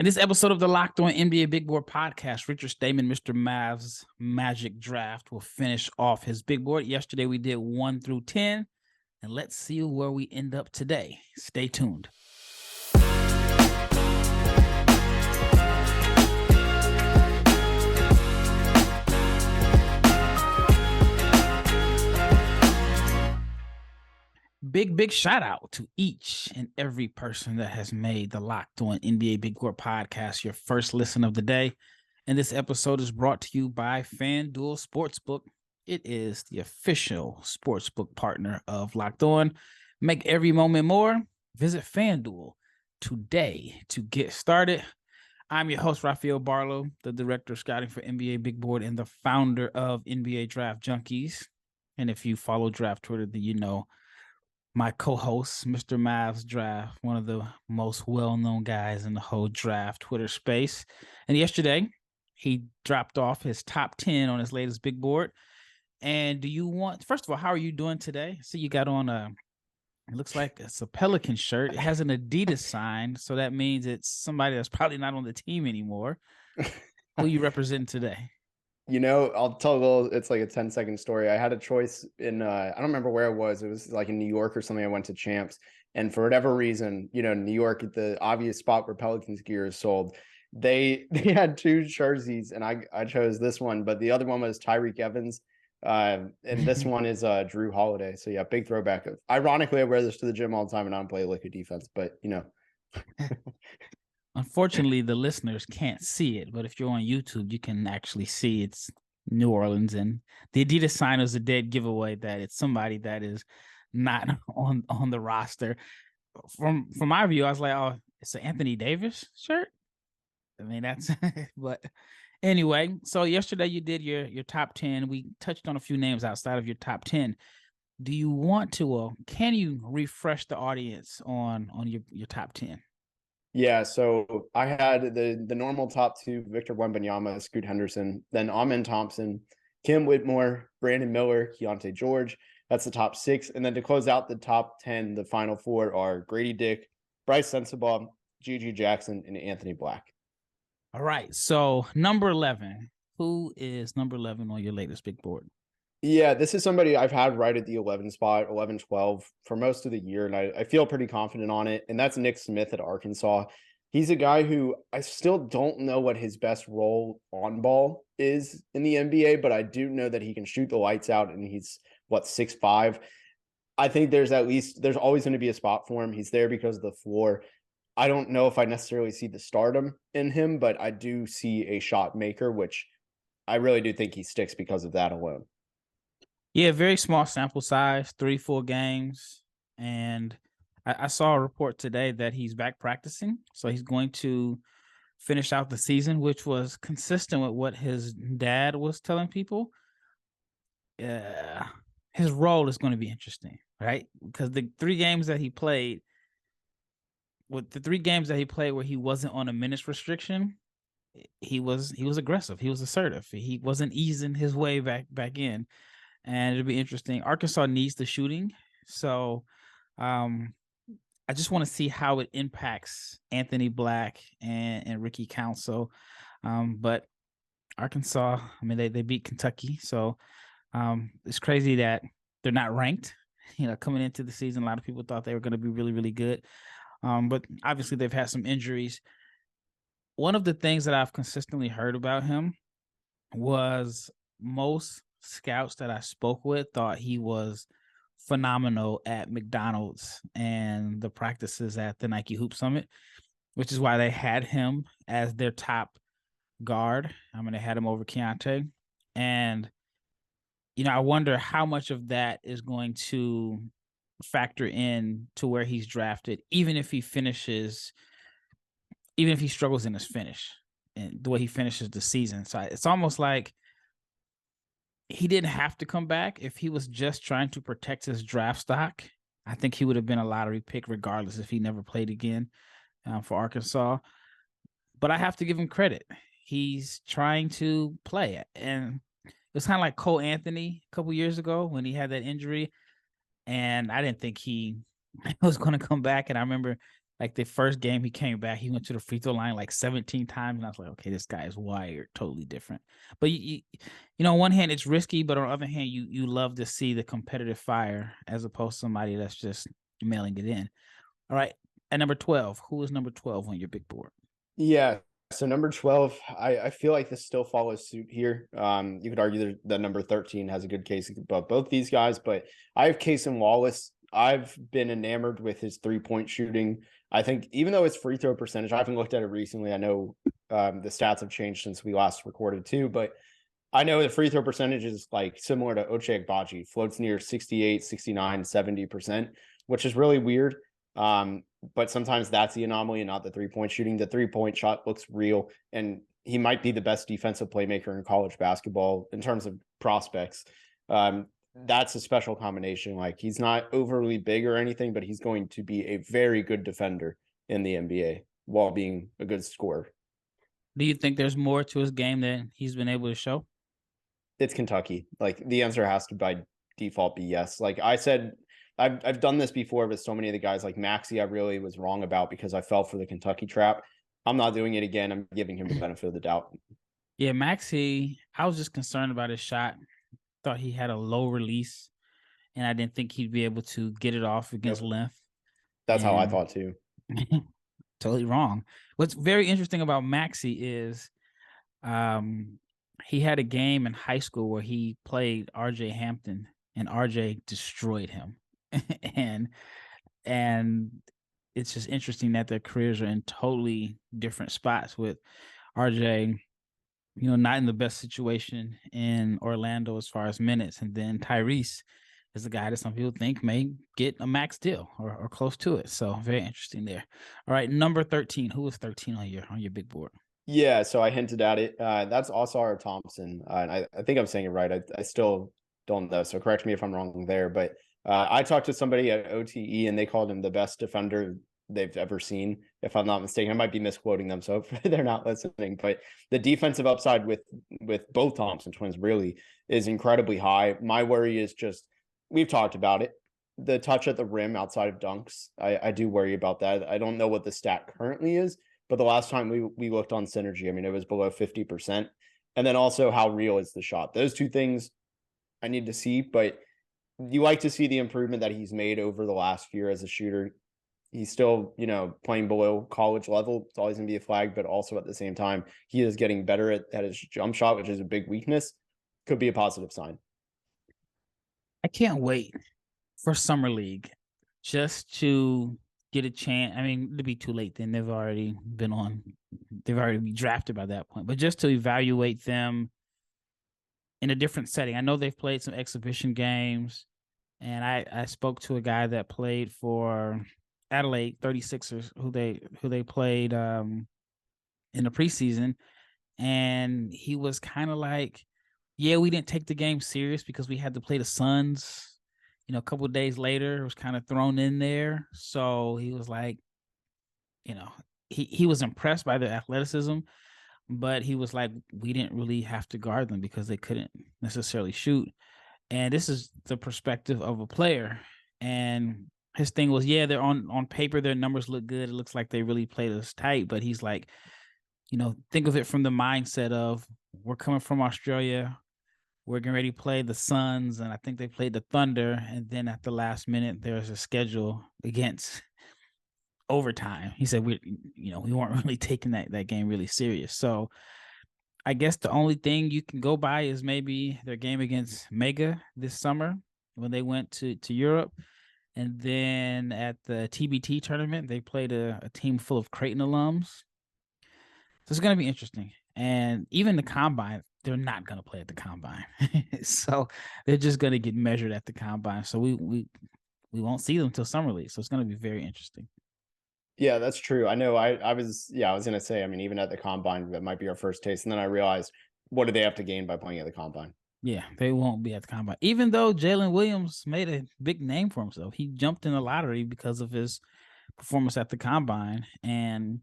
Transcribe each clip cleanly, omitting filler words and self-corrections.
In this episode of the Locked On NBA Big Board podcast, Richard Stayman, Mr. Mavs Magic Draft, will finish off his big board. Yesterday we did 1 through 10, and let's see where we end up today. Stay tuned. Big shout out to each and every person that has made the Locked On NBA Big Board podcast your first listen of the day. And this episode is brought to you by FanDuel Sportsbook. It is the official sportsbook partner of Locked On. Make every moment more. Visit FanDuel today to get started. I'm your host, Rafael Barlowe, the director of scouting for NBA Big Board and the founder of NBA Draft Junkies. And if you follow Draft Twitter, then you know my co-host, Mr. Mavs Draft, one of the most well-known guys in the whole draft Twitter space. And yesterday, he dropped off his top 10 on his latest big board. And first of all, how are you doing today? So you got on it looks like it's a Pelican shirt. It has an Adidas sign, so that means it's somebody that's probably not on the team anymore. Who you representing today? You know, I'll tell a little, it's like a 10-second story. I had a choice in, I don't remember where it was. It was like in New York or something. I went to Champs. And for whatever reason, you know, New York, the obvious spot where Pelicans gear is sold, they had two jerseys and I chose this one, but the other one was Tyreek Evans. And this one is Drew Holiday. So yeah, big throwback. Ironically, I wear this to the gym all the time and I don't play liquid defense, but you know. Unfortunately, the listeners can't see it, but if you're on YouTube, you can actually see it's New Orleans, and the Adidas sign is a dead giveaway that it's somebody that is not on the roster. From my view, I was like, oh, it's an Anthony Davis shirt. I mean, that's but anyway. So yesterday you did your top 10. We touched on a few names outside of your top 10. Do you want to, or can you refresh the audience on your top 10? Yeah, so I had the normal top two: Victor Wembanyama, Scoot Henderson, then Amen Thompson, Kim Whitmore, Brandon Miller, Keontae George. That's the top 6. And then to close out the top 10, the final 4 are Grady Dick, Bryce Sensabaugh, Gigi Jackson, and Anthony Black. All right, so number 11. Who is number 11 on your latest big board? Yeah, this is somebody I've had right at the 11 spot, 11, 12 for most of the year, and I feel pretty confident on it. And that's Nick Smith at Arkansas. He's a guy who I still don't know what his best role on ball is in the NBA, but I do know that he can shoot the lights out, and he's, 6'5". I think there's always going to be a spot for him. He's there because of the floor. I don't know if I necessarily see the stardom in him, but I do see a shot maker, which I really do think he sticks because of that alone. Yeah, very small sample size, 3-4 games. And I saw a report today that he's back practicing. So he's going to finish out the season, which was consistent with what his dad was telling people. His role is going to be interesting, right? Because the 3 games that he played, where he wasn't on a minutes restriction, he was aggressive. He was assertive. He wasn't easing his way back in. And it'll be interesting. Arkansas needs the shooting. So I just want to see how it impacts Anthony Black and Ricky Council. But Arkansas, I mean, they beat Kentucky. So it's crazy that they're not ranked. You know, coming into the season, a lot of people thought they were going to be really, really good. But obviously they've had some injuries. One of the things that I've consistently heard about him was most scouts that I spoke with thought he was phenomenal at McDonald's and the practices at the Nike Hoop Summit, which is why they had him as their top guard. I mean, they had him over Keontae. And, you know, I wonder how much of that is going to factor in to where he's drafted, even if he struggles in his finish and the way he finishes the season. So it's almost like he didn't have to come back. If he was just trying to protect his draft stock, I think he would have been a lottery pick regardless if he never played again for Arkansas. But I have to give him credit. He's trying to play it. And it's kind of like Cole Anthony a couple years ago when he had that injury. And I didn't think he was going to come back. And I remember Like the first game he came back, he went to the free throw line like 17 times, and I was like, okay, this guy is wired, totally different. But on one hand, it's risky, but on the other hand, you love to see the competitive fire as opposed to somebody that's just mailing it in. All right, at number 12, who is number 12 on your big board? Yeah. So number 12, I feel like this still follows suit here. You could argue that number 13 has a good case about both these guys, but I have Cason Wallace. I've been enamored with his 3-point shooting. I think even though his free throw percentage, I haven't looked at it recently. I know the stats have changed since we last recorded too, but I know the free throw percentage is like similar to Ochai Agbaji, floats near 68, 69, 70%, which is really weird. But sometimes that's the anomaly and not the 3-point shooting. The 3-point shot looks real, and he might be the best defensive playmaker in college basketball in terms of prospects. That's a special combination. Like, he's not overly big or anything, but he's going to be a very good defender in the NBA while being a good scorer. Do you think there's more to his game than he's been able to show? It's Kentucky. Like, the answer has to by default be yes. Like I said, I've done this before with so many of the guys. Like Maxey, I really was wrong about because I fell for the Kentucky trap. I'm not doing it again. I'm giving him the benefit of the doubt. Yeah, Maxey, I was just concerned about his shot. Thought he had a low release, and I didn't think he'd be able to get it off against length. That's how I thought too. Totally wrong. What's very interesting about Maxey is he had a game in high school where he played RJ Hampton, and RJ destroyed him. and it's just interesting that their careers are in totally different spots, with RJ, not in the best situation in Orlando as far as minutes, and then Tyrese is the guy that some people think may get a max deal or close to it. So very interesting there. All right, number 13. Who was 13 on your big board? Yeah, so I hinted at it. That's Ausar Thompson. And I think I'm saying it right. I still don't know, so correct me if I'm wrong there. But I talked to somebody at OTE, and they called him the best defender they've ever seen, if I'm not mistaken. I might be misquoting them, so they're not listening. But the defensive upside with both Thompson twins really is incredibly high. My worry is just, we've talked about it, the touch at the rim outside of dunks. I do worry about that. I don't know what the stat currently is, but the last time we looked on Synergy, I mean, it was below 50%. And then also, how real is the shot? Those two things I need to see, but you like to see the improvement that he's made over the last year as a shooter. He's still, playing below college level. It's always going to be a flag, but also at the same time, he is getting better at his jump shot, which is a big weakness. Could be a positive sign. I can't wait for Summer League just to get a chance. I mean, it'd be too late then. They've already been drafted by that point, but just to evaluate them in a different setting. I know they've played some exhibition games, and I spoke to a guy that played for Adelaide 36ers, who they played in the preseason, and he was kind of like, yeah, we didn't take the game serious because we had to play the Suns, a couple of days later. It was kind of thrown in there. So he was like, he was impressed by their athleticism, but he was like, we didn't really have to guard them because they couldn't necessarily shoot. And this is the perspective of a player. And his thing was, yeah, they're on paper, their numbers look good. It looks like they really played us tight. But he's like, think of it from the mindset of, we're coming from Australia. We're getting ready to play the Suns, and I think they played the Thunder. And then at the last minute, there's a schedule against overtime. He said we weren't really taking that game really serious. So I guess the only thing you can go by is maybe their game against Mega this summer when they went to Europe. And then at the TBT tournament, they played a team full of Creighton alums. So it's going to be interesting. And even the combine, they're not going to play at the combine. So they're just going to get measured at the combine. So we won't see them until Summer League. So it's going to be very interesting. Yeah, that's true. I know I was going to say, I mean, even at the combine, that might be our first taste. And then I realized, what do they have to gain by playing at the combine? Yeah, they won't be at the combine. Even though Jalen Williams made a big name for himself, he jumped in the lottery because of his performance at the combine, and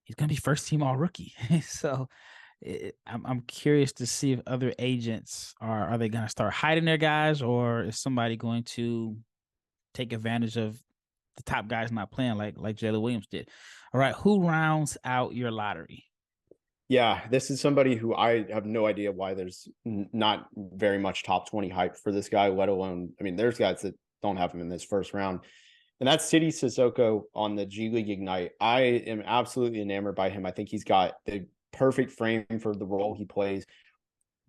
he's going to be first team all rookie. So I'm curious to see if other agents are they going to start hiding their guys, or is somebody going to take advantage of the top guys not playing like Jalen Williams did. All right, who rounds out your lottery? Yeah, this is somebody who I have no idea why there's not very much top 20 hype for this guy, let alone, I mean, there's guys that don't have him in this first round. And that's City Sissoko on the G League Ignite. I am absolutely enamored by him. I think he's got the perfect frame for the role he plays.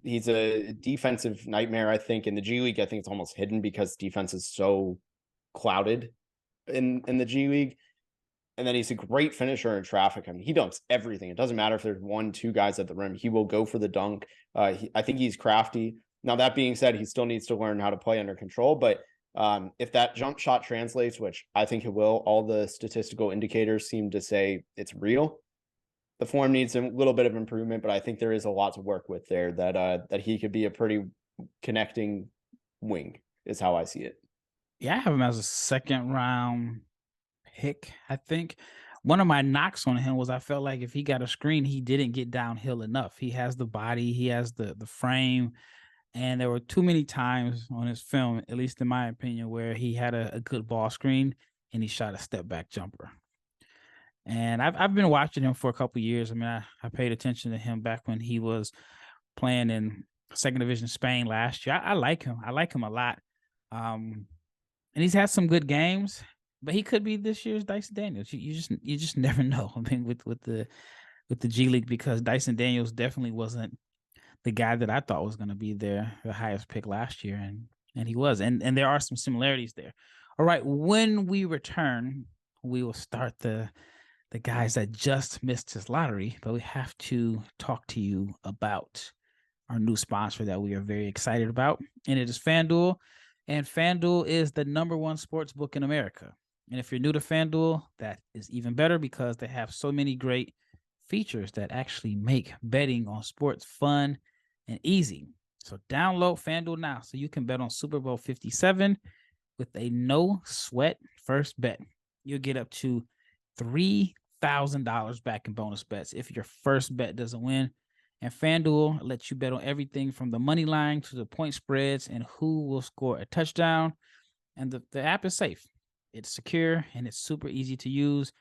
He's a defensive nightmare, I think. In the G League, I think it's almost hidden because defense is so clouded in the G League. And then he's a great finisher in traffic. I mean, he dunks everything. It doesn't matter if there's 1-2 guys at the rim. He will go for the dunk. I think he's crafty. Now, that being said, he still needs to learn how to play under control. But if that jump shot translates, which I think it will, all the statistical indicators seem to say it's real. The form needs a little bit of improvement, but I think there is a lot to work with there that he could be a pretty connecting wing is how I see it. Yeah, I have him as a second round pick, I think. One of my knocks on him was I felt like if he got a screen, he didn't get downhill enough. He has the body, he has the frame, and there were too many times on his film, at least in my opinion, where he had a good ball screen and he shot a step back jumper. And I've been watching him for a couple of years. I mean, I paid attention to him back when he was playing in second division Spain last year. I like him. I like him a lot. And he's had some good games, but he could be this year's Dyson Daniels. You just never know. I mean, with the G League, because Dyson Daniels definitely wasn't the guy that I thought was going to be the highest pick last year, and he was. And there are some similarities there. All right, when we return, we will start the guys that just missed his lottery, but we have to talk to you about our new sponsor that we are very excited about, and it is FanDuel. And FanDuel is the #1 sports book in America. And if you're new to FanDuel, that is even better because they have so many great features that actually make betting on sports fun and easy. So download FanDuel now so you can bet on Super Bowl 57 with a no sweat first bet. You'll get up to $3,000 back in bonus bets if your first bet doesn't win. And FanDuel lets you bet on everything from the money line to the point spreads and who will score a touchdown. And the app is safe. It's secure and it's super easy to use.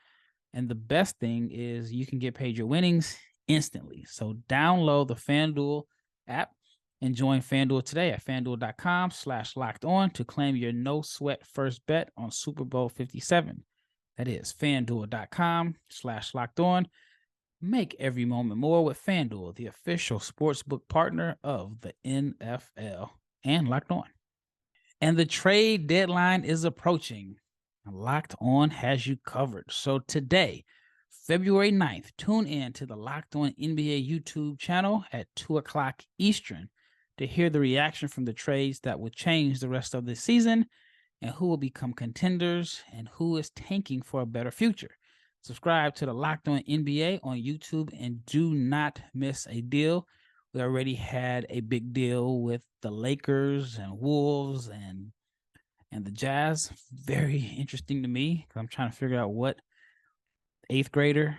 And the best thing is you can get paid your winnings instantly. So download the FanDuel app and join FanDuel today at FanDuel.com/locked-on to claim your no sweat first bet on Super Bowl 57. That is FanDuel.com/locked-on. Make every moment more with FanDuel, the official sportsbook partner of the NFL and Locked On. And the trade deadline is approaching. Locked On has you covered. So today, February 9th, tune in to the Locked On NBA YouTube channel at 2 o'clock Eastern to hear the reaction from the trades that will change the rest of the season and who will become contenders and who is tanking for a better future. Subscribe to the Locked On NBA on YouTube and do not miss a deal. We already had a big deal with the Lakers and Wolves and the Jazz. Very interesting to me because I'm trying to figure out what 8th grader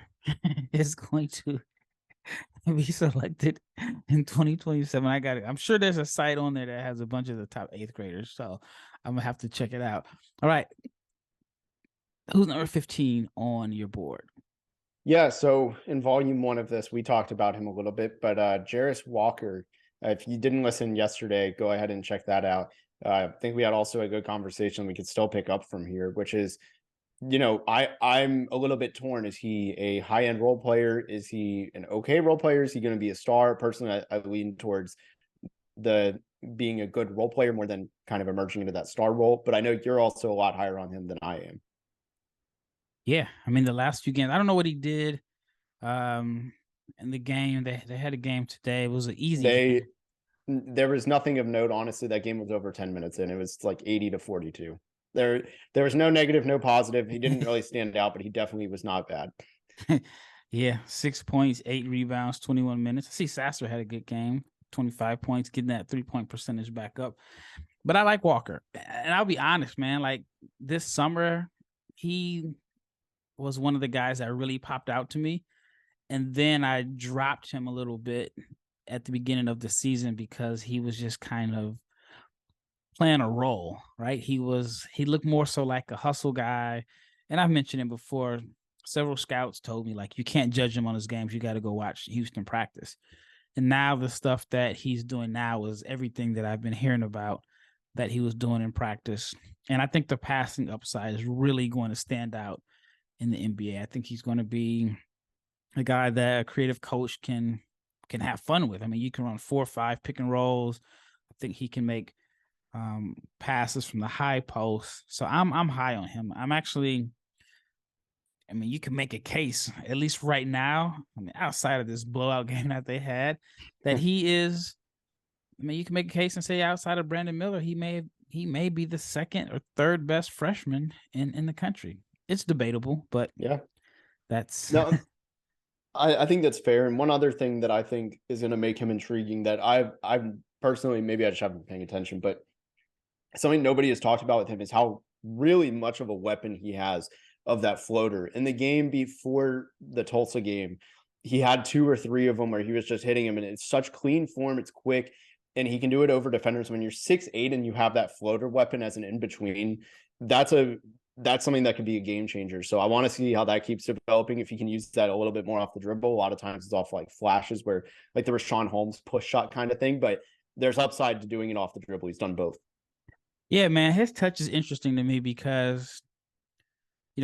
is going to be selected in 2027. I got it. I'm sure there's a site on there that has a bunch of the top 8th graders, so I'm gonna have to check it out. All right. Who's number 15 on your board? Yeah, so in volume 1 of this, we talked about him a little bit, but Jarace Walker, if you didn't listen yesterday, go ahead and check that out. I think we had also a good conversation we could still pick up from here, which is, I'm a little bit torn. Is he a high-end role player? Is he an okay role player? Is he going to be a star? Personally, I lean towards the being a good role player more than kind of emerging into that star role, but I know you're also a lot higher on him than I am. Yeah, I mean the last few games, I don't know what he did in the game. They had a game today. It was an easy game. There was nothing of note, honestly. That game was over 10 minutes in. It was like 80-42. There was no negative, no positive. He didn't really stand out, but he definitely was not bad. Yeah, 6 points, 8 rebounds, 21 minutes. I see Sasser had a good game, 25 points, getting that 3-point percentage back up. But I like Walker. And I'll be honest, man, like this summer, he was one of the guys that really popped out to me. And then I dropped him a little bit at the beginning of the season because he was just kind of playing a role, right? He looked more so like a hustle guy. And I've mentioned it before. Several scouts told me, like, you can't judge him on his games. You got to go watch Houston practice. And now the stuff that he's doing now is everything that I've been hearing about that he was doing in practice. And I think the passing upside is really going to stand out in the NBA. I think he's going to be a guy that a creative coach can have fun with. I mean, you can run 4 or 5 pick and rolls. I think he can make passes from the high post. So I'm high on him. I'm actually, I mean, you can make a case, at least right now, I mean, outside of this blowout game that they had, that he is, I mean, you can make a case and say outside of Brandon Miller, he may be the second or third best freshman in the country. It's debatable, but Yeah. that's No, I think that's fair. And one other thing that I think is going to make him intriguing that I've personally, maybe I just haven't been paying attention, but something nobody has talked about with him is how really much of a weapon he has of that floater. In the game before the Tulsa game, he had 2 or 3 of them where he was just hitting him, and it's such clean form. It's quick, and he can do it over defenders. When you're 6'8" and you have that floater weapon as an in-between, that's something that could be a game changer. So I want to see how that keeps developing. If he can use that a little bit more off the dribble, a lot of times it's off like flashes where like the Rashawn Holmes push shot kind of thing, but there's upside to doing it off the dribble. He's done both. Yeah, man, his touch is interesting to me because,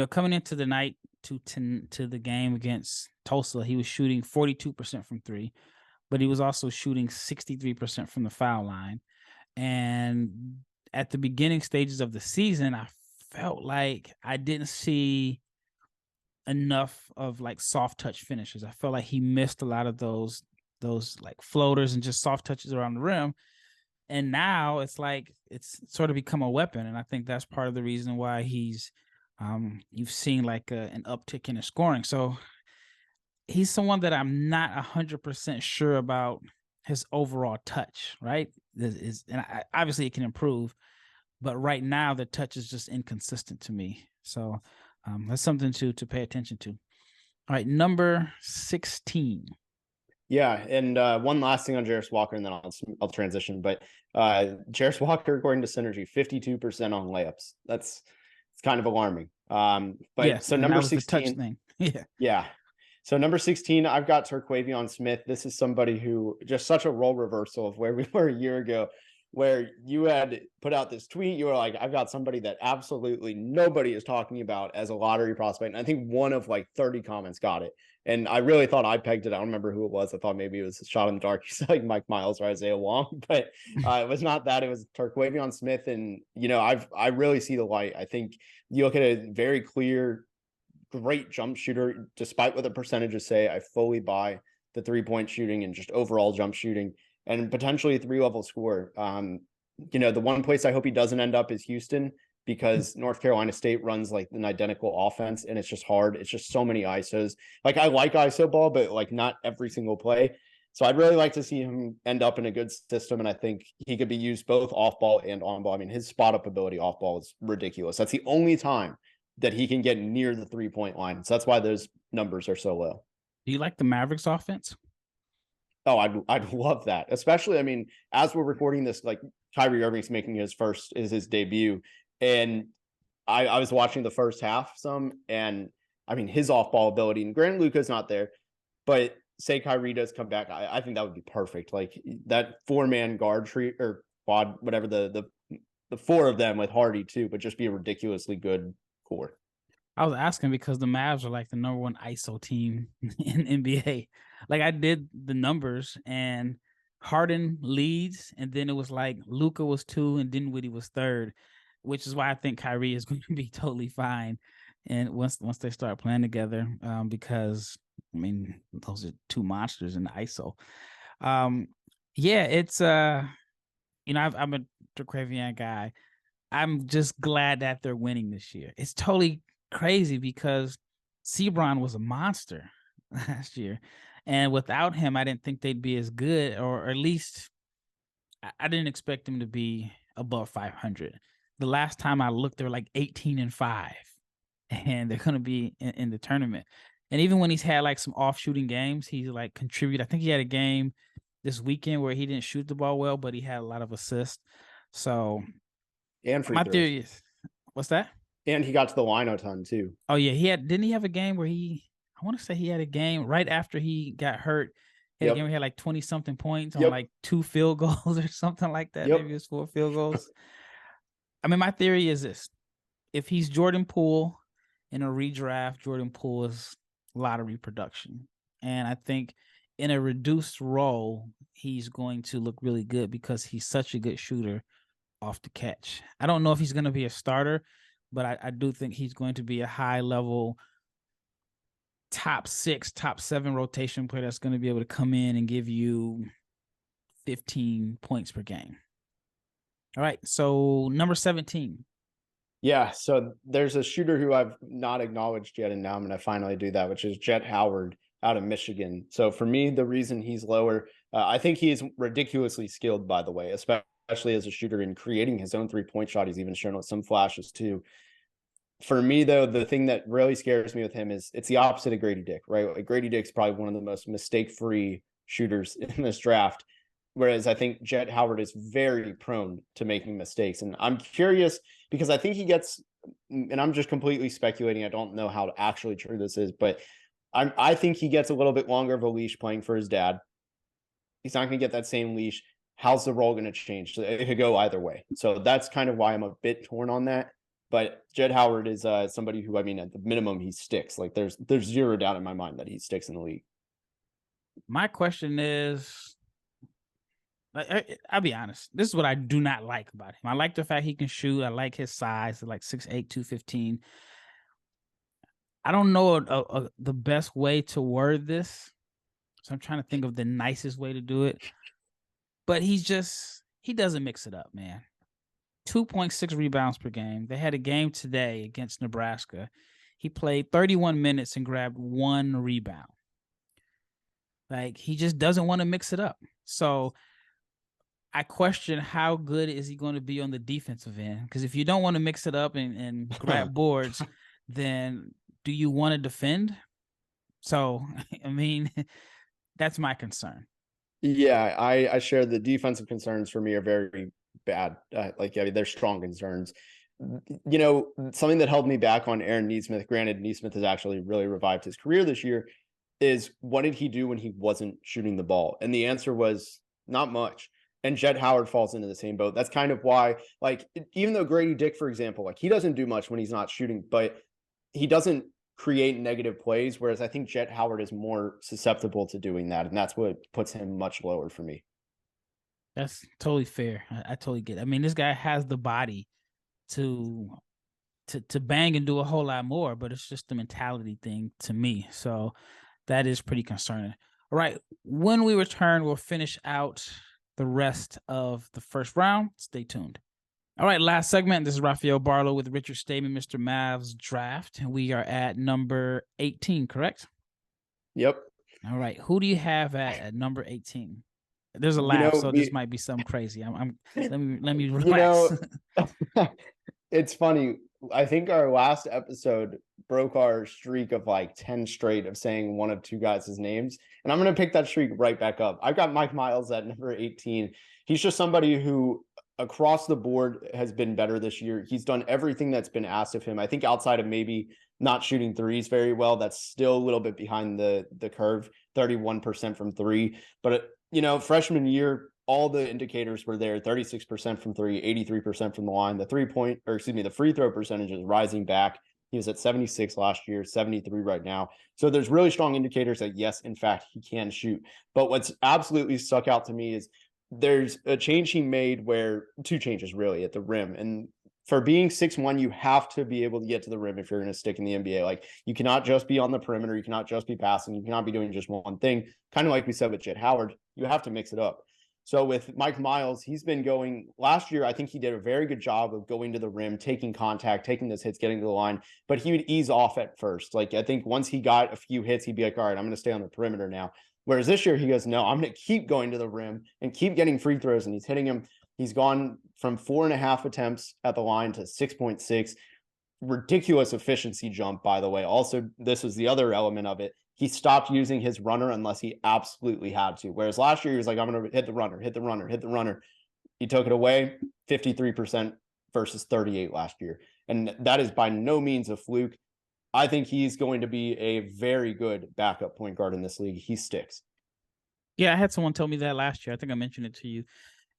coming into the night to the game against Tulsa, he was shooting 42% from 3, but he was also shooting 63% from the foul line. And at the beginning stages of the season, I felt like I didn't see enough of like soft touch finishes. I felt like he missed a lot of those like floaters and just soft touches around the rim. And now it's like it's sort of become a weapon, and I think that's part of the reason why he's you've seen like an uptick in his scoring. So he's someone that I'm not 100% sure about his overall touch, right? Obviously it can improve, but right now the touch is just inconsistent to me. So that's something to pay attention to. All right, number 16. Yeah, and one last thing on Jarace Walker, and then I'll transition. But Jarace Walker, according to Synergy, 52% on layups. It's kind of alarming. But yes, so number 16, the touch thing. yeah. So number 16, I've got Terquavion Smith. This is somebody who just such a role reversal of where we were a year ago, where you had put out this tweet. You were like, I've got somebody that absolutely nobody is talking about as a lottery prospect. And I think one of like 30 comments got it. And I really thought I pegged it. I don't remember who it was. I thought maybe it was a shot in the dark. He's like Mike Miles or Isaiah Wong, but it was not that. It was Terquavion Smith. And, I really see the light. I think you look at a very clear, great jump shooter, despite what the percentages say. I fully buy the 3-point shooting and just overall jump shooting and potentially a 3-level score. The one place I hope he doesn't end up is Houston, because North Carolina State runs like an identical offense, and it's just hard. It's just so many ISOs. Like, I like ISO ball, but like not every single play. So I'd really like to see him end up in a good system, and I think he could be used both off ball and on ball. I mean, his spot up ability off ball is ridiculous. That's the only time that he can get near the 3-point line. So that's why those numbers are so low. Do you like the Mavericks offense? Oh, I'd love that. Especially, I mean, as we're recording this, like Kyrie Irving's making his debut. And I was watching the first half some, and I mean, his off-ball ability, and granted Luka's not there, but say Kyrie does come back, I think that would be perfect. Like that 4-man guard tree or quad, whatever, the 4 of them with Hardy too, but just be a ridiculously good core. I was asking because the Mavs are like the number 1 ISO team in NBA. Like, I did the numbers, and Harden leads, and then it was like Luka was 2 and Dinwiddie was 3rd, which is why I think Kyrie is going to be totally fine. And once they start playing together, because I mean, those are 2 monsters in the ISO. Yeah, it's I'm a Terquavion guy. I'm just glad that they're winning this year. It's totally crazy because Sebron was a monster last year, and without him, I didn't think they'd be as good, or at least I didn't expect them to be above 500. The last time I looked, they were like 18-5, and they're going to be in the tournament. And even when he's had like some off shooting games, he's like contributed. I think he had a game this weekend where he didn't shoot the ball well, but he had a lot of assists. So and free My throws. theory is, what's that? And he got to the line a ton too. Oh yeah, didn't he have a game where I want to say he had a game right after he got hurt. He had a game where he had like 20 something points on like 2 field goals or something like that. Maybe it was 4 field goals. I mean, my theory is this: if he's Jordan Poole in a redraft, Jordan Poole is lottery production, and I think in a reduced role, he's going to look really good because he's such a good shooter off the catch. I don't know if he's going to be a starter, but I do think he's going to be a high level top 6, top 7 rotation player that's going to be able to come in and give you 15 points per game. All right. So number 17. Yeah. So there's a shooter who I've not acknowledged yet, and now I'm going to finally do that, which is Jet Howard out of Michigan. So for me, the reason he's lower, I think he's ridiculously skilled, by the way, especially as a shooter in creating his own 3-point shot. He's even shown with some flashes too. For me, though, the thing that really scares me with him is it's the opposite of Grady Dick, right? Like Grady Dick's probably one of the most mistake-free shooters in this draft, whereas I think Jet Howard is very prone to making mistakes. And I'm curious because I think he gets, and I'm just completely speculating, I don't know how actually true this is, but I think he gets a little bit longer of a leash playing for his dad. He's not going to get that same leash. How's the role going to change? So it could go either way. So that's kind of why I'm a bit torn on that. But Jet Howard is somebody who, I mean, at the minimum, he sticks. Like there's zero doubt in my mind that he sticks in the league. My question is, I'll be honest. This is what I do not like about him. I like the fact he can shoot. I like his size, like 6'8", 215. I don't know the best way to word this, so I'm trying to think of the nicest way to do it. But he doesn't mix it up, man. 2.6 rebounds per game. They had a game today against Nebraska. He played 31 minutes and grabbed 1 rebound. Like, he just doesn't want to mix it up. So I question how good is he going to be on the defensive end? Because if you don't want to mix it up and grab boards, then do you want to defend? So, I mean, that's my concern. Yeah, I share the defensive concerns for me are very bad. They're strong concerns. You know, something that held me back on Aaron Nesmith, granted, Nesmith has actually really revived his career this year, is what did he do when he wasn't shooting the ball? And the answer was not much. And Jet Howard falls into the same boat. That's kind of why, like, even though Grady Dick, for example, like he doesn't do much when he's not shooting, but he doesn't create negative plays, whereas I think Jet Howard is more susceptible to doing that, and that's what puts him much lower for me. That's totally fair. I totally get it. I mean, this guy has the body to bang and do a whole lot more, but it's just the mentality thing to me. So that is pretty concerning. All right. When we return, we'll finish out the rest of the first round. Stay tuned. All right, last segment. This is Rafael Barlowe with Richard Stayman, Mr. Mavs Draft, and we are at number 18, correct? Yep. All right. Who do you have at number 18? There's a laugh, so this might be something crazy. Let me relax. It's funny. I think our last episode broke our streak of like 10 straight of saying one of two guys' names, and I'm going to pick that streak right back up. I've got Mike Miles at number 18. He's just somebody who across the board has been better this year. He's done everything that's been asked of him. I think outside of maybe not shooting threes very well, that's still a little bit behind the curve, 31% from 3. But, you know, freshman year, all the indicators were there, 36% from 3, 83% from the line. The the free throw percentage is rising back. He was at 76 last year, 73 right now. So there's really strong indicators that, yes, in fact, he can shoot. But what's absolutely stuck out to me is there's a change he made where 2 changes really at the rim. And for being 6'1", you have to be able to get to the rim if you're going to stick in the NBA. Like, you cannot just be on the perimeter. You cannot just be passing. You cannot be doing just one thing. Kind of like we said with Jet Howard, you have to mix it up. So with Mike Miles, he's been going last year. I think he did a very good job of going to the rim, taking contact, taking those hits, getting to the line, but he would ease off at first. Like, I think once he got a few hits, he'd be like, all right, I'm going to stay on the perimeter now. Whereas this year he goes, no, I'm going to keep going to the rim and keep getting free throws. And he's hitting them. He's gone from 4.5 attempts at the line to 6.6. Ridiculous efficiency jump, by the way. Also, this is the other element of it. He stopped using his runner unless he absolutely had to. Whereas last year he was like, I'm going to hit the runner, hit the runner, hit the runner. He took it away, 53% versus 38 last year. And that is by no means a fluke. I think he's going to be a very good backup point guard in this league. He sticks. Yeah, I had someone tell me that last year. I think I mentioned it to you.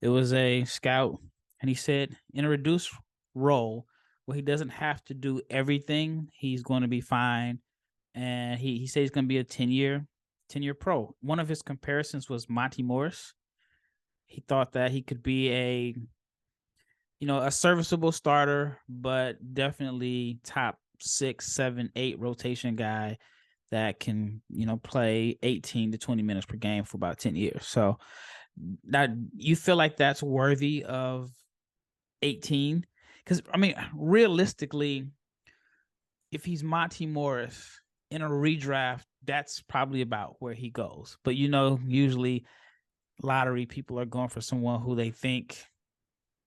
It was a scout, and he said in a reduced role where he doesn't have to do everything, he's going to be fine. And he said he's going to be a 10-year pro. One of his comparisons was Monty Morris. He thought that he could be a serviceable starter, but definitely top 6, 7, 8 rotation guy that can, play 18 to 20 minutes per game for about 10 years. So that you feel like that's worthy of 18? Because realistically, if he's Monty Morris in a redraft, that's probably about where he goes. But usually lottery people are going for someone who they think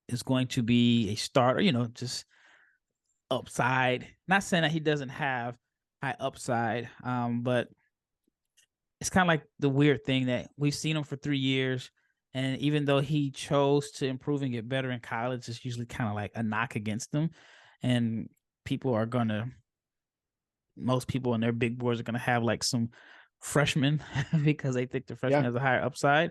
is going to be a starter, just upside. Not saying that he doesn't have high upside, but it's kind of like the weird thing that we've seen him for 3 years. And even though he chose to improve and get better in college, it's usually kind of like a knock against him. And most people in their big boards are going to have like some freshmen because they think the freshman has a higher upside.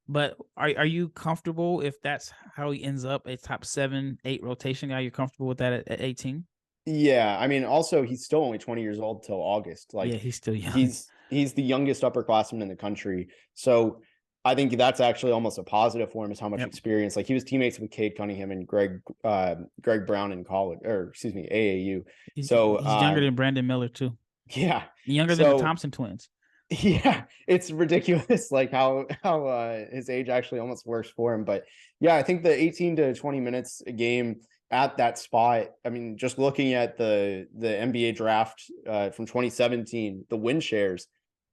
But are you comfortable if that's how he ends up a top 7, 8 rotation guy? You're comfortable with that at 18? Yeah. I mean, also he's still only 20 years old till August. Like, yeah, he's still young. He's the youngest upperclassman in the country. So I think that's actually almost a positive for him, is how much experience. Like, he was teammates with Cade Cunningham and Greg Brown in college, or excuse me, AAU. He's So younger than Brandon Miller too. Yeah. Younger than the Thompson twins. Yeah, it's ridiculous, like how his age actually almost works for him. But yeah, I think the 18 to 20 minutes a game at that spot, I mean, just looking at the NBA draft from 2017, the win shares,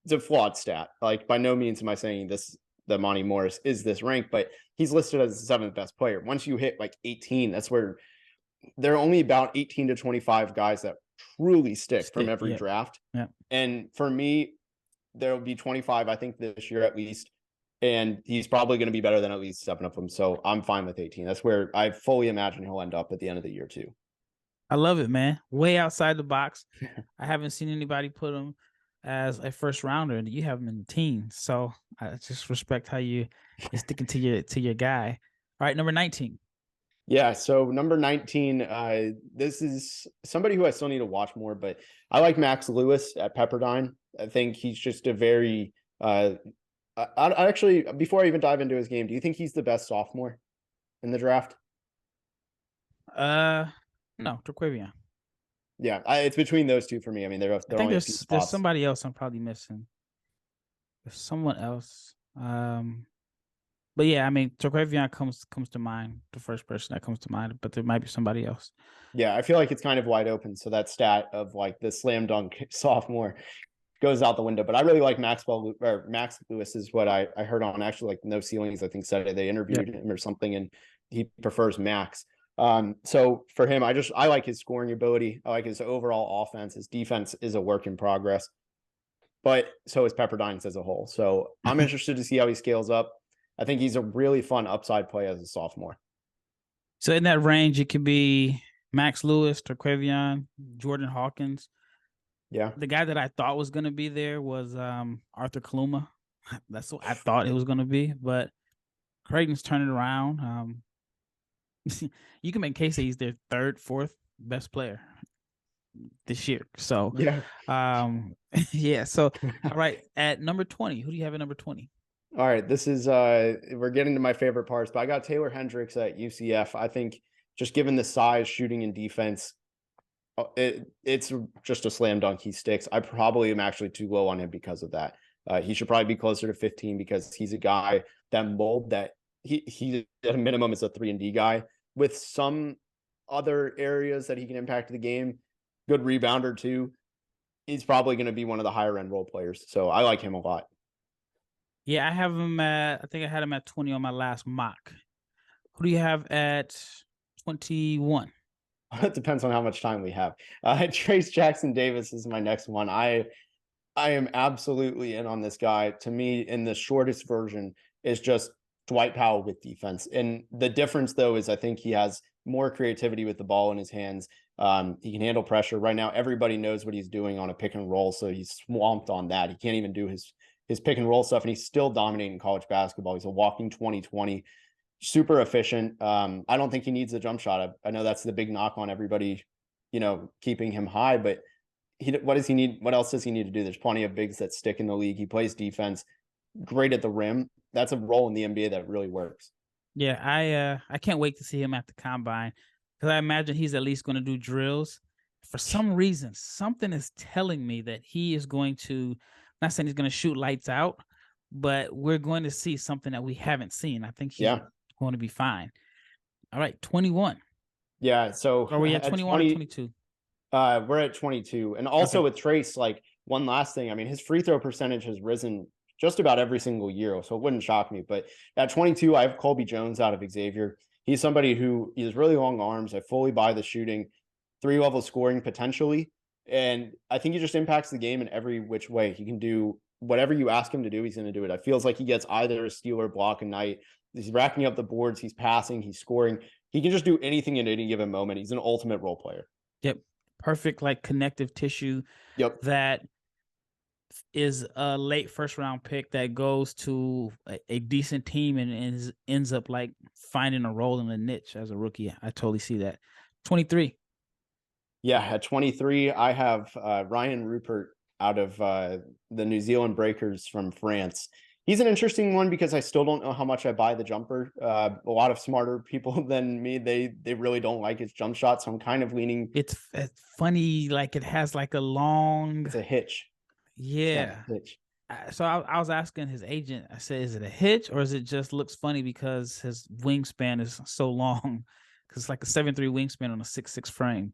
it's a flawed stat. Like, by no means am I saying that Monty Morris is this rank, but he's listed as the 7th best player. Once you hit like 18, that's where there are only about 18 to 25 guys that truly stick from every draft. Yeah. And for me, there will be 25, I think, this year at least. And he's probably going to be better than at least 7 of them. So I'm fine with 18. That's where I fully imagine he'll end up at the end of the year too. I love it, man. Way outside the box. I haven't seen anybody put him as a first rounder, and you have him in the teens. So I just respect how you're sticking to your guy. All right, number 19. Yeah, so number 19, this is somebody who I still need to watch more, but I like Max Lewis at Pepperdine. I think he's just a very I actually, before I even dive into his game, do you think he's the best sophomore in the draft? No, Terquavion. Yeah, it's between those two for me. I mean, I think there's somebody else I'm probably missing. There's someone else. But yeah, I mean, Terquavion comes to mind, the first person that comes to mind, but there might be somebody else. Yeah, I feel like it's kind of wide open. So that stat of like the slam dunk sophomore goes out the window. But I really like Max Lewis is what I heard on actually like No Ceilings, I think, said it. They interviewed him or something, and he prefers Max. So for him, I like his scoring ability. I like his overall offense. His defense is a work in progress, but so is Pepperdine's as a whole. So I'm interested to see how he scales up. I think he's a really fun upside play as a sophomore. So in that range, it could be Max Lewis, Terquavion, Jordan Hawkins. Yeah. The guy that I thought was going to be there was Arthur Kaluma. That's what I thought it was going to be, but Creighton's turning around. You can make a case that he's their 3rd, 4th best player this year. So yeah. Yeah. So all right, at number 20, who do you have at number 20? All right, this is we're getting to my favorite parts, but I got Taylor Hendricks at UCF. I think just given the size, shooting, and defense, it's just a slam dunk. He sticks. I probably am actually too low on him because of that. He should probably be closer to 15 because he's a guy that mold that he at a minimum is a 3-and-D guy with some other areas that he can impact the game. Good rebounder too. He's probably going to be one of the higher end role players. So I like him a lot. Yeah, I have him I think I had him at 20 on my last mock. Who do you have at 21? It depends on how much time we have. Trace Jackson Davis is my next one. I am absolutely in on this guy. To me, in the shortest version, is just Dwight Powell with defense. And the difference, though, is I think he has more creativity with the ball in his hands. He can handle pressure. Right now, everybody knows what he's doing on a pick and roll, so he's swamped on that. He can't even do his pick and roll stuff, and he's still dominating college basketball. He's a walking 20-20, super efficient. I don't think he needs a jump shot. I know that's the big knock on everybody, keeping him high, but what does he need? What else does he need to do? There's plenty of bigs that stick in the league. He plays defense, great at the rim. That's a role in the NBA that really works. Yeah, I can't wait to see him at the combine, because I imagine he's at least going to do drills. For some reason, something is telling me that he is going to, not saying he's going to shoot lights out, but we're going to see something that we haven't seen. I think he's going to be fine. All right, 21. Yeah, so are we at 21 or 22? We're at 22. And also with Trace, like, one last thing, I mean, his free throw percentage has risen just about every single year, so it wouldn't shock me. But at 22, I have Colby Jones out of Xavier. He's somebody who he has really long arms. I fully buy the shooting, 3-level scoring potentially. And I think he just impacts the game in every which way. He can do whatever you ask him to do, he's going to do it. It feels like he gets either a steal or block a night. He's racking up the boards. He's passing. He's scoring. He can just do anything in any given moment. He's an ultimate role player. Yep. Perfect, like, connective tissue. Yep. That is a late first round pick that goes to a decent team and ends up like finding a role in a niche as a rookie. I totally see that. 23. Yeah, at 23, I have Ryan Rupert out of the New Zealand Breakers from France. He's an interesting one because I still don't know how much I buy the jumper. A lot of smarter people than me, they really don't like his jump shot, so I'm kind of leaning. It's funny, like it has like a long. It's a hitch. Yeah. So I was asking his agent. I said, "Is it a hitch or is it just looks funny because his wingspan is so long? Because it's like a 7'3" wingspan on a 6'6" frame."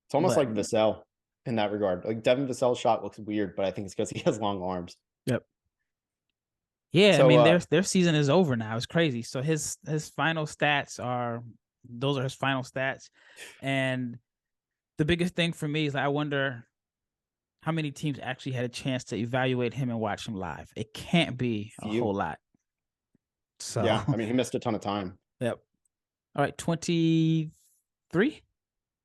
It's almost like Vassell in that regard. Like Devin Vassell's shot looks weird, but I think it's because he has long arms. Yep. Yeah, so, I mean their season is over now. It's crazy. So his final stats are his final stats, and the biggest thing for me is I wonder how many teams actually had a chance to evaluate him and watch him live. It can't be a whole lot. So yeah, I mean he missed a ton of time. Yep. All right, 23.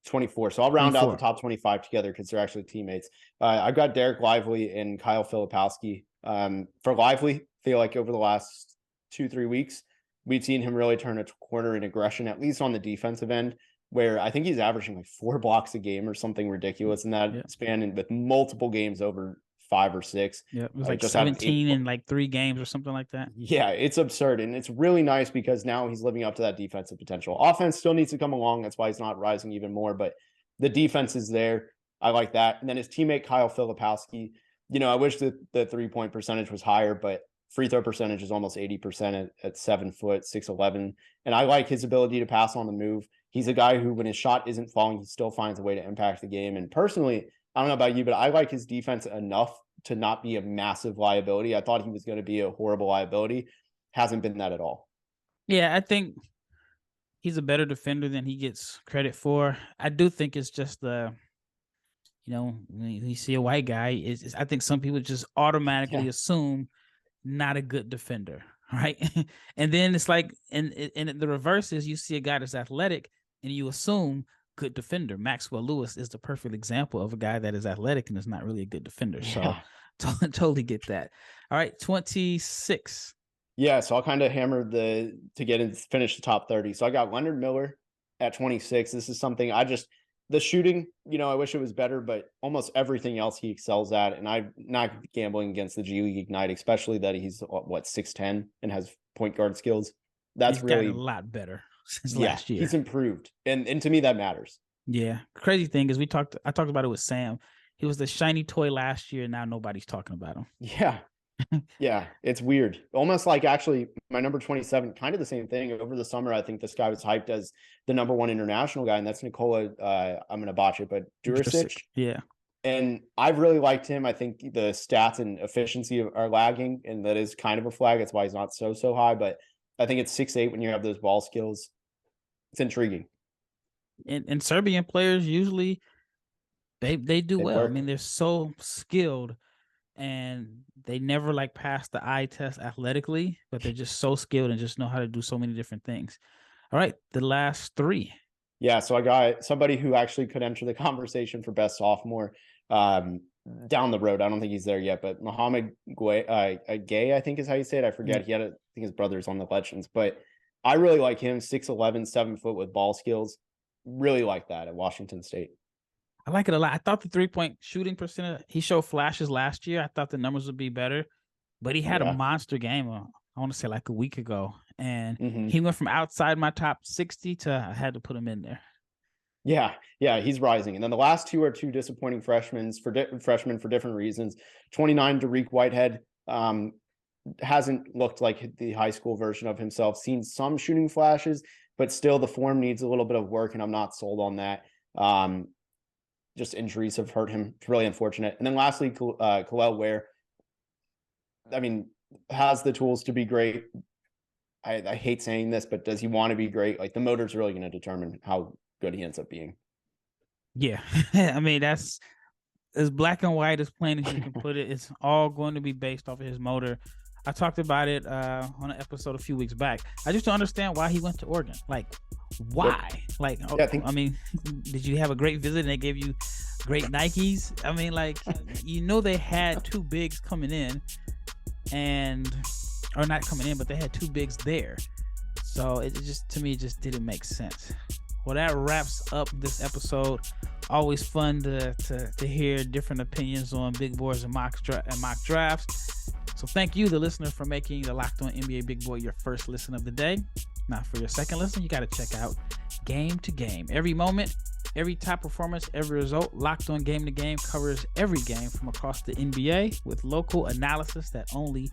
24. So I'll round out the top 25 together because they're actually teammates. I've got Derek Lively and Kyle Filipowski. For Lively, I feel like over the last 2-3 weeks, we've seen him really turn a corner in aggression, at least on the defensive end, where I think he's averaging like 4 blocks a game or something ridiculous in that span, and with multiple games over 5 or 6. Yeah, it was like just 17 in like 3 games or something like that. Yeah, it's absurd. And it's really nice because now he's living up to that defensive potential. Offense still needs to come along. That's why he's not rising even more, but the defense is there. I like that. And then his teammate, Kyle Filipowski, I wish that the 3-point percentage was higher, but free throw percentage is almost 80% at 7 foot, 6'11". And I like his ability to pass on the move. He's a guy who, when his shot isn't falling, he still finds a way to impact the game. And personally, I don't know about you, but I like his defense enough to not be a massive liability. I thought he was going to be a horrible liability. Hasn't been that at all. Yeah, I think he's a better defender than he gets credit for. I do think it's just when you see a white guy, I think some people just automatically assume not a good defender, right? And then it's like, and the reverse is you see a guy that's athletic and you assume good defender. Maxwell Lewis is the perfect example of a guy that is athletic and is not really a good defender. So totally get that. All right, 26. Yeah, so I'll kind of hammer to get in, finish the top 30. So I got Leonard Miller at 26. This is something the shooting, I wish it was better, but almost everything else he excels at. And I'm not gambling against the G League Ignite, especially that he's 6'10" and has point guard skills. That's really a lot better since last year. He's improved. And to me, that matters. Yeah. Crazy thing is I talked about it with Sam. He was the shiny toy last year, and now nobody's talking about him. Yeah. Yeah, it's weird. Almost like actually my number 27, kind of the same thing. Over the summer, I think this guy was hyped as the number 1 international guy, and that's Nikola, I'm going to botch it, but Jarace. Yeah. And I've really liked him. I think the stats and efficiency are lagging, and that is kind of a flag. That's why he's not so high, but I think it's 6'8" when you have those ball skills. It's intriguing. And Serbian players usually, they do well. Work. I mean, they're so skilled. And they never pass the eye test athletically, but they're just so skilled and just know how to do so many different things. All right, the last three. Yeah, so I got somebody who actually could enter the conversation for best sophomore down the road. I don't think he's there yet, but Muhammad Gay, I think is how you say it. I forget. He had, I think his brother's on the Legends, but I really like him. 6'11", 7 foot with ball skills. Really like that at Washington State. I like it a lot. I thought the 3-point shooting percentage, he showed flashes last year. I thought the numbers would be better, but he had a monster game. I want to say like a week ago, and he went from outside my top 60 to I had to put him in there. Yeah, he's rising. And then the last two are two disappointing freshmen for different reasons. 29, Dariq Whitehead hasn't looked like the high school version of himself. Seen some shooting flashes, but still the form needs a little bit of work, and I'm not sold on that. Just injuries have hurt him. It's really unfortunate. And then lastly, Kalel Ware, I mean, has the tools to be great. I hate saying this, but does he want to be great? Like, the motor's really going to determine how good he ends up being. Yeah. I mean, that's as black and white as plain as you can put it. It's all going to be based off of his motor. I talked about it on an episode a few weeks back. I just don't understand why he went to Oregon. Like, why? Yep. Like, yeah, I mean, did you have a great visit and they gave you great Nikes? I mean, like, they had two bigs coming in or not coming in, but they had two bigs there. So it just, to me, it just didn't make sense. Well, that wraps up this episode. Always fun to hear different opinions on big boards and mock drafts. So thank you, the listener, for making the Locked On NBA Big Board your first listen of the day. Now, for your second listen, you got to check out Game to Game. Every moment, every top performance, every result, Locked On Game to Game covers every game from across the NBA with local analysis that only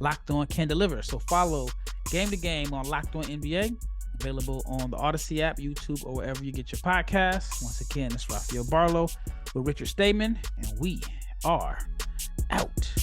Locked On can deliver. So follow Game to Game on Locked On NBA, available on the Odyssey app, YouTube, or wherever you get your podcasts. Once again, it's Rafael Barlowe with Richard Stayman, and we are out.